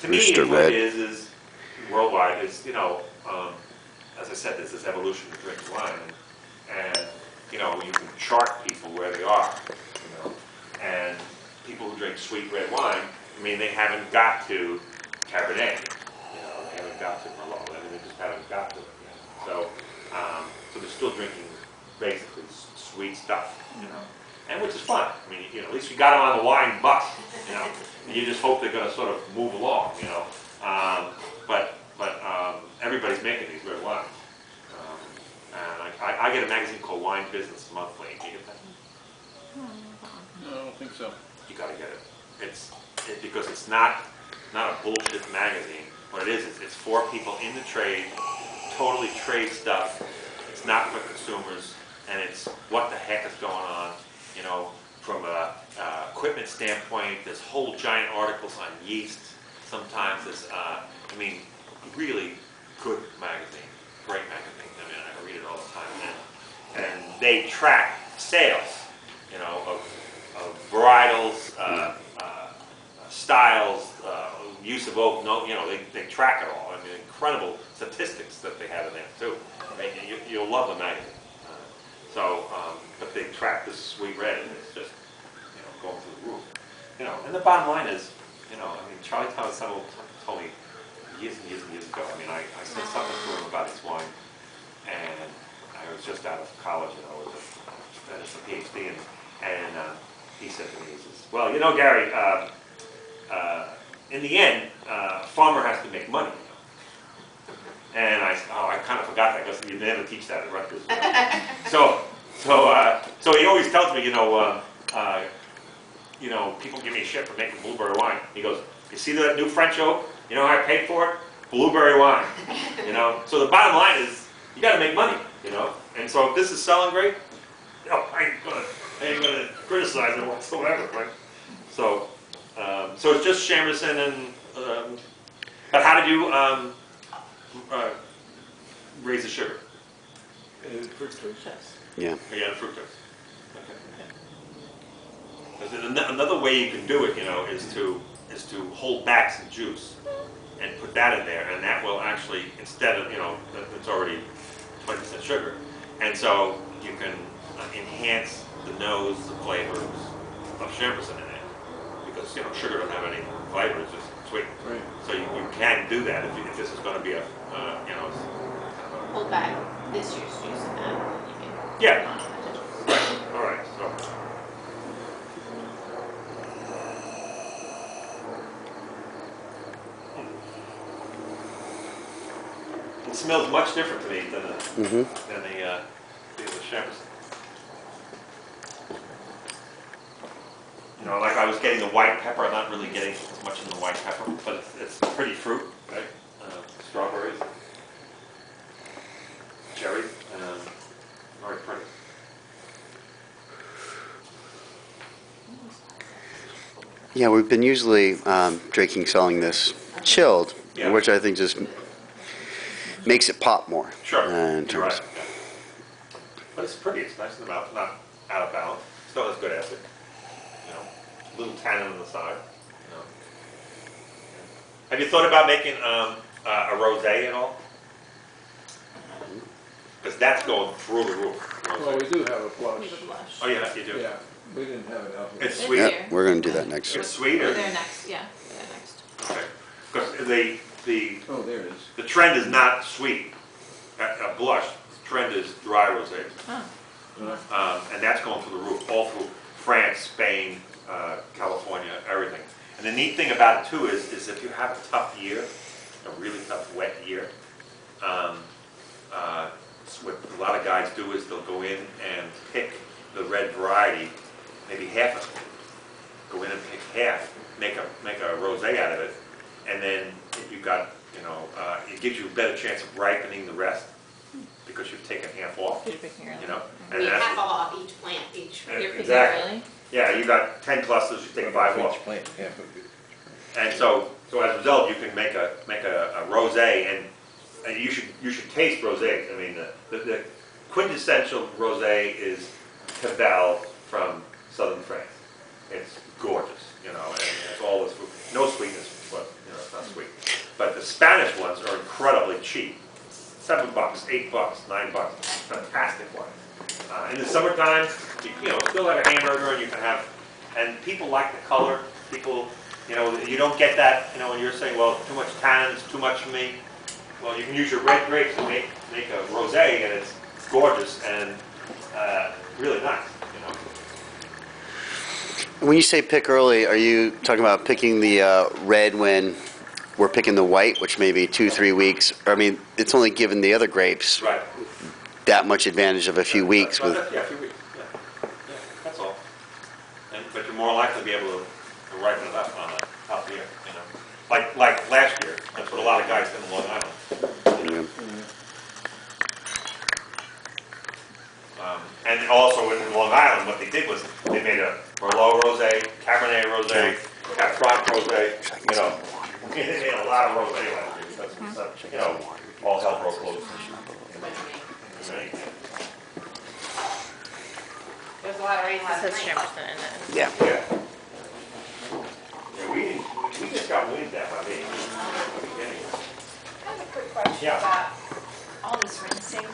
To Rooster me, what Red. it is worldwide is, you know, as I said, there's this evolution of drinking wine, and you know, you can chart people where they are, you know, and people who drink sweet red wine, I mean, they haven't got to Cabernet, you know, they haven't got to Merlot, I mean, they just haven't got to it yet. So, so they're still drinking basically sweet stuff, you know, and which is fun. I mean, you know, at least you got them on the wine bus, you know, and you just hope they're going to sort of move along, you know. But everybody's making these red wines. And I get a magazine called Wine Business Monthly. Do you get that? No, I don't think so. You got to get it. Because it's not a bullshit magazine. What it is it's for people in the trade, totally trade stuff. It's not for consumers, and it's what the heck is going on. You know, from a equipment standpoint, there's whole giant articles on yeast. Sometimes there's, I mean, really good magazine, great magazine. I mean, I read it all the time, and they track sales, you know, of varietals, styles, use of oak. No, you know, they track it all. I mean, incredible statistics that they have in there too. I mean, you'll love the magazine. But they track this sweet red, and it's just, you know, going through the roof. You know, and the bottom line is, you know, I mean, Charlie Thomas told me years and years and years ago. I mean, I said something to him about his wine, and I was just out of college, you know, finished a PhD, and he said to me, he says, "Well, you know, Gary, in the end, a farmer has to make money." And I kind of forgot that because you never teach that at Rutgers. So he always tells me, you know, people give me shit for making blueberry wine. He goes, "You see that new French oak? You know how I paid for it? Blueberry wine." You know. So the bottom line is, you got to make money. You know. And so if this is selling great, you know, I ain't gonna criticize it whatsoever, right? So it's just Jameson and. But how did you raise the sugar? Fructose. Yeah. Yeah, fructose. Okay. Another way you can do it, you know, is to hold back some juice and put that in there, and that will actually, instead of, you know, it's already 20% sugar, and so you can enhance the nose, the flavors of Jameson in it, because, you know, sugar doesn't have any flavor; it's just sweet. Right. So you can do that if this is going to be a, you know. Hold back this year's juice and that. You can Yeah. Right. All right. So. It smells much different to me than the Jameson. You know, like I was getting the white pepper. I'm not really getting as much in the white pepper, but it's pretty fruit, right? Strawberries, cherries, very pretty. Yeah, we've been usually selling this chilled, Yeah. which I think just makes it pop more. Sure. In You're terms. right. Yeah. But it's pretty. It's nice in the mouth, not out of balance. Still has good acid. You know, a little tannin on the side. You know. Have you thought about making a rosé at all? Because that's going through the roof. Well, we do have a We blush. have a blush. Oh yeah, you do. Yeah, we didn't have it out here. It's sweet. Yeah, here. we're going to do that next year. It's sweet. We're Or? there next. Yeah, we're there next. Okay. Because the Oh, there it is. the trend is not sweet. A blush. The trend is dry rosé. Oh. And that's going through the roof, all through France, Spain, California, everything. And the neat thing about it too is if you have a tough year, a really tough wet year, what a lot of guys do is they'll go in and pick the red variety, maybe half of it. Go in and pick half, make a rosé out of it, and then if you've got, you know, it gives you a better chance of ripening the rest because you've taken half off. You're picking early. You know, We half off each plant, each. Yeah, You're picking exactly. early. Yeah, you got 10 clusters, you take 5 off. Each plant, half of it. And so as a result, you can make a rosé, and you should taste rosé. I mean, the quintessential rosé is Pavlis from southern France. It's gorgeous, you know, and it's all this no sweetness, but you know, it's not sweet. the Spanish ones are incredibly cheap. $7, $8, $9, fantastic ones. In the summertime, you know, still have a hamburger and you can have, and people like the color. People, you know, you don't get that, you know, when you're saying, well, too much tannins, too much meat. Well, you can use your red grapes to make a rosé, and it's gorgeous and really nice, you know. When you say pick early, are you talking about picking the red when we're picking the white, which may be 2-3 weeks? I mean, it's only given the other grapes Right. that much advantage of a few weeks. Well, With yeah, a few weeks. Yeah, that's all. But you're more likely to be able to ripen it up on up here, you know. Like last year, that's what a lot of guys did in Long Island. And also in Long Island, what they did was they made a Merlot rosé, Cabernet rosé, Cab rosé. You know, they made a lot of rosé last year. That's, you know, all hell broke loose. There's a lot of rain It last says night. Chamberson in it. yeah. Yeah. Yeah, we just got wind that by me. I have a quick question Yeah. about all this rinsing.